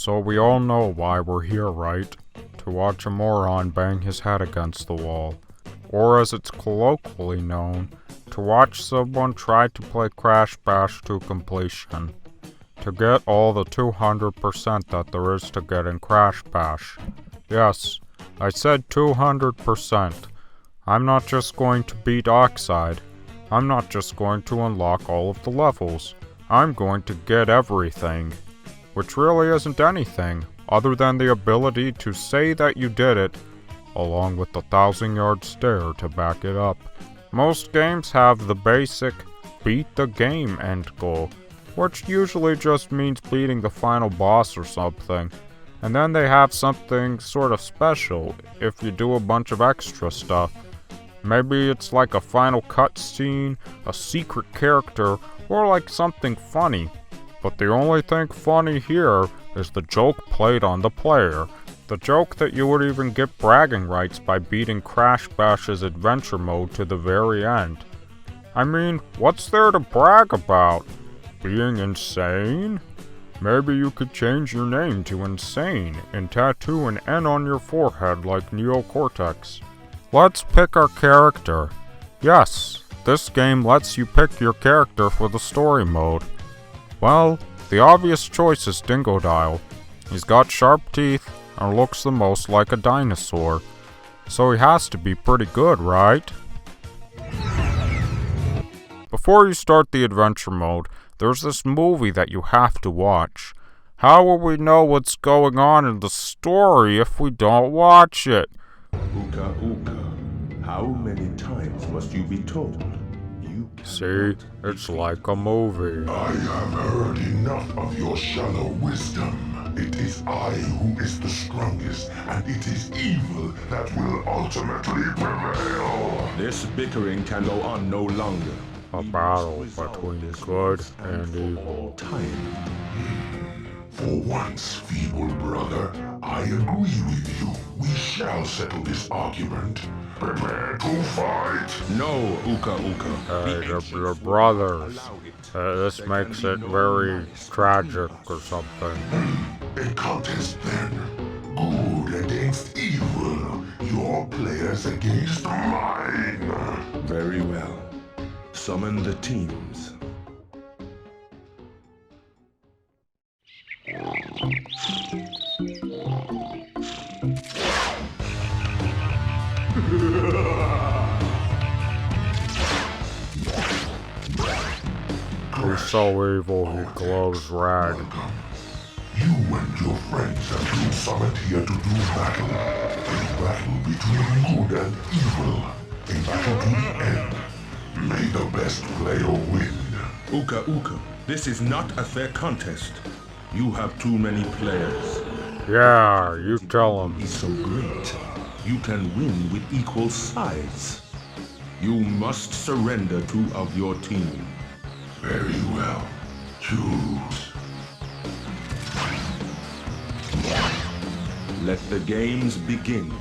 So we all know why we're here, right? To watch a moron bang his head against the wall. Or as it's colloquially known, to watch someone try to play Crash Bash to completion. To get all the 200% that there is to get in Crash Bash. Yes, I said 200%. I'm not just going to beat Oxide. I'm not just going to unlock all of the levels. I'm going to get everything. Which really isn't anything, other than the ability to say that you did it, along with the 1,000-yard stare to back it up. Most games have the basic beat the game end goal, which usually just means beating the final boss or something. And then they have something sort of special if you do a bunch of extra stuff. Maybe it's like a final cutscene, a secret character, or like something funny. But the only thing funny here is the joke played on the player. The joke that you would even get bragging rights by beating Crash Bash's adventure mode to the very end. I mean, what's there to brag about? Being insane? Maybe you could change your name to Insane and tattoo an N on your forehead like Neocortex. Let's pick our character. Yes, this game lets you pick your character for the story mode. Well, the obvious choice is Dingodile. He's got sharp teeth and looks the most like a dinosaur. So he has to be pretty good, right? Before you start the adventure mode, there's this movie that you have to watch. How will we know what's going on in the story if we don't watch it? Uka Uka, how many times must you be told? See, it's like a movie. I have heard enough of your shallow wisdom. It is I who is the strongest, and it is evil that will ultimately prevail. This bickering can go on no longer. A battle between good and evil. For once, feeble brother, I agree with you. We shall settle this argument. Prepare to fight. No, Uka Uka. They're brothers. This makes it very tragic or something. A contest then. Good against evil. Your players against mine. Very well. Summon the teams. He's so evil, he glows red. You and your friends have been summoned here to do battle. A battle between good and evil. A battle to the end. May the best player win. Uka Uka, this is not a fair contest. You have too many players. Yeah, you tell him. He's so great. You can win with equal sides. You must surrender 2 of your team. Very well. Choose. Let the games begin.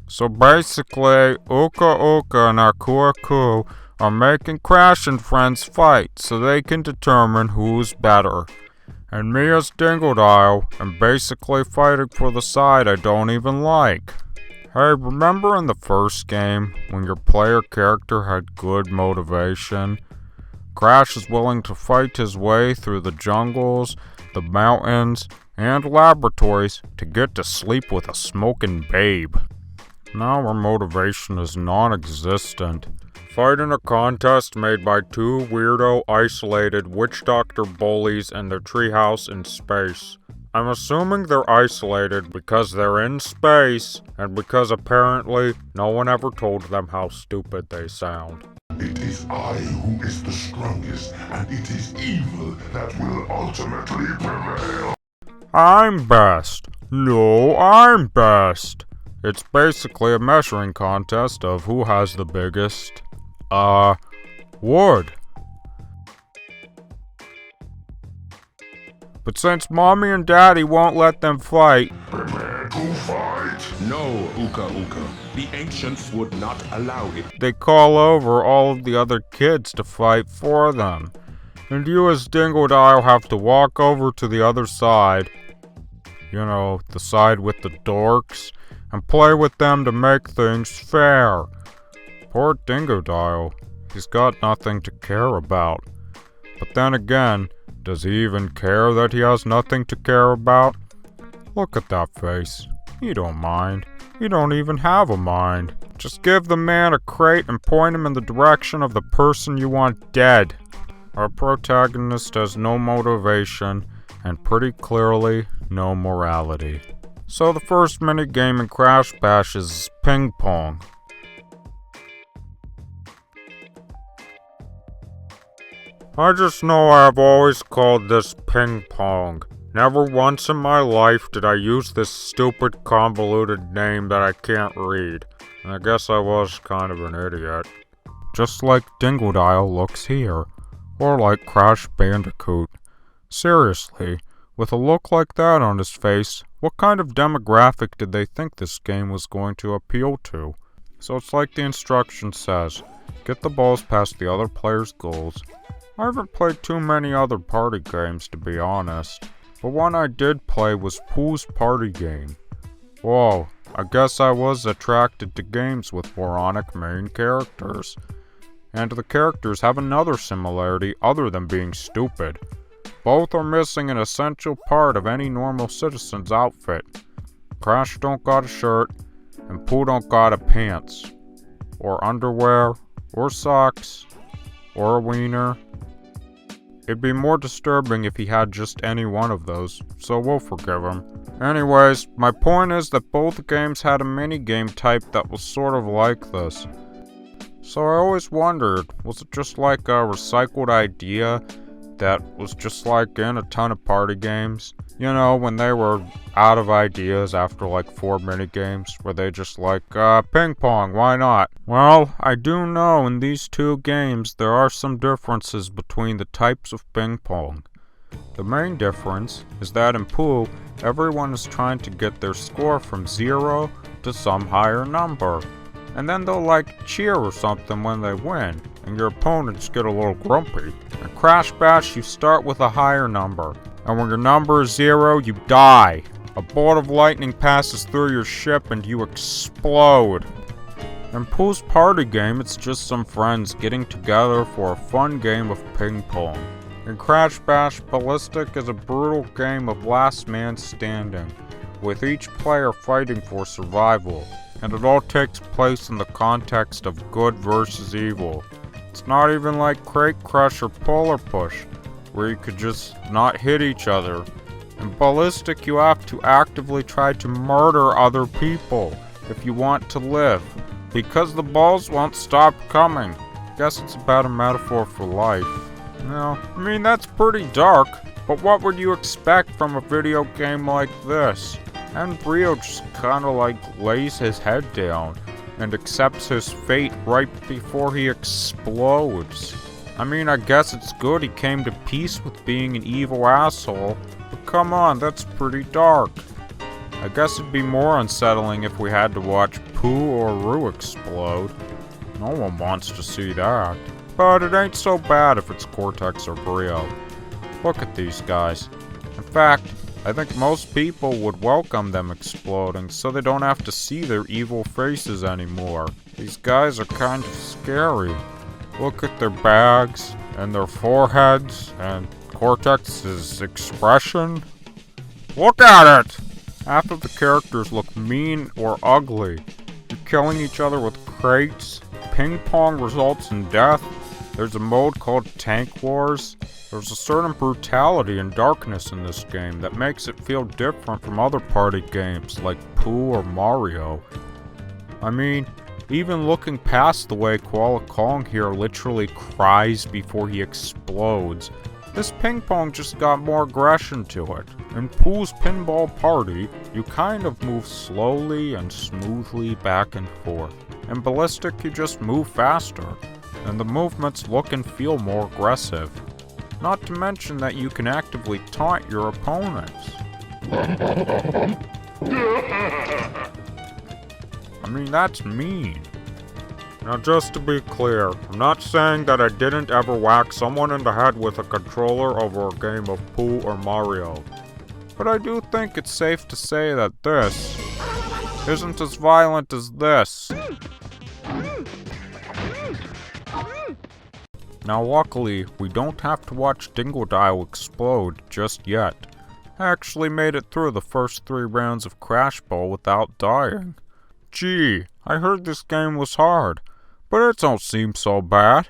So basically, Uka Uka and Aku are making Crash and friends fight so they can determine who's better. And me as Dingodile am basically fighting for the side I don't even like. Hey, remember in the first game when your player character had good motivation? Crash is willing to fight his way through the jungles, the mountains, and laboratories to get to sleep with a smoking babe. Now our motivation is non-existent. Fight in a contest made by 2 weirdo, isolated witch doctor bullies in their treehouse in space. I'm assuming they're isolated because they're in space, and because apparently no one ever told them how stupid they sound. It is I who is the strongest, and it is evil that will ultimately prevail. I'm best. No, I'm best. It's basically a measuring contest of who has the biggest, wood. But since Mommy and Daddy won't let them fight... Prepare to fight! No, Uka Uka. The ancients would not allow it. They call over all of the other kids to fight for them. And you as Dingodile have to walk over to the other side. You know, the side with the dorks. And play with them to make things fair. Poor Dingodile. He's got nothing to care about. But then again, does he even care that he has nothing to care about? Look at that face. He don't mind. He don't even have a mind. Just give the man a crate and point him in the direction of the person you want dead. Our protagonist has no motivation and pretty clearly no morality. So the first minigame in Crash Bash is ping pong. I just know I've always called this ping pong. Never once in my life did I use this stupid convoluted name that I can't read. And I guess I was kind of an idiot. Just like Dingodile looks here. Or like Crash Bandicoot. Seriously, with a look like that on his face, what kind of demographic did they think this game was going to appeal to? So it's like the instruction says, get the balls past the other player's goals. I haven't played too many other party games to be honest, but one I did play was Pooh's Party Game. Whoa, I guess I was attracted to games with moronic main characters. And the characters have another similarity other than being stupid. Both are missing an essential part of any normal citizen's outfit. Crash don't got a shirt, and Pooh don't got a pants, or underwear, or socks, or a wiener. It'd be more disturbing if he had just any one of those, so we'll forgive him. Anyways, my point is that both games had a minigame type that was sort of like this. So I always wondered, was it just like a recycled idea that was just like in a ton of party games? You know, when they were out of ideas after like 4 minigames, where they just like, ping pong, why not? Well, I do know in these two games there are some differences between the types of ping pong. The main difference is that in Pooh, everyone is trying to get their score from 0 to some higher number. And then they'll like cheer or something when they win, and your opponents get a little grumpy. In Crash Bash, you start with a higher number, and when your number is 0, you die. A bolt of lightning passes through your ship and you explode. In Pooh's Party Game, it's just some friends getting together for a fun game of ping pong. In Crash Bash, Ballistic is a brutal game of last man standing, with each player fighting for survival. And it all takes place in the context of good versus evil. It's not even like Crate Crush or Polar Push, where you could just not hit each other. In Ballistic, you have to actively try to murder other people if you want to live, because the balls won't stop coming. Guess it's about a metaphor for life. No, I mean that's pretty dark, but what would you expect from a video game like this? And Rio just kinda like lays his head down and accepts his fate right before he explodes. I mean, I guess it's good he came to peace with being an evil asshole, but come on, that's pretty dark. I guess it'd be more unsettling if we had to watch Pooh or Roo explode. No one wants to see that. But it ain't so bad if it's Cortex or Brio. Look at these guys. In fact, I think most people would welcome them exploding so they don't have to see their evil faces anymore. These guys are kind of scary. Look at their bags and their foreheads and Cortex's expression. Look at it! Half of the characters look mean or ugly. You're killing each other with crates. Ping pong results in death. There's a mode called Tank Wars. There's a certain brutality and darkness in this game that makes it feel different from other party games like Pooh or Mario. I mean, even looking past the way Koala Kong here literally cries before he explodes, this ping pong just got more aggression to it. In Pooh's Pinball Party, you kind of move slowly and smoothly back and forth. In Ballistic, you just move faster, and the movements look and feel more aggressive. Not to mention that you can actively taunt your opponents. I mean, that's mean. Now just to be clear, I'm not saying that I didn't ever whack someone in the head with a controller over a game of Pooh or Mario. But I do think it's safe to say that this isn't as violent as this. Now luckily, we don't have to watch Dingodile explode just yet. I actually made it through the first 3 rounds of Crash Ball without dying. Gee, I heard this game was hard, but it don't seem so bad.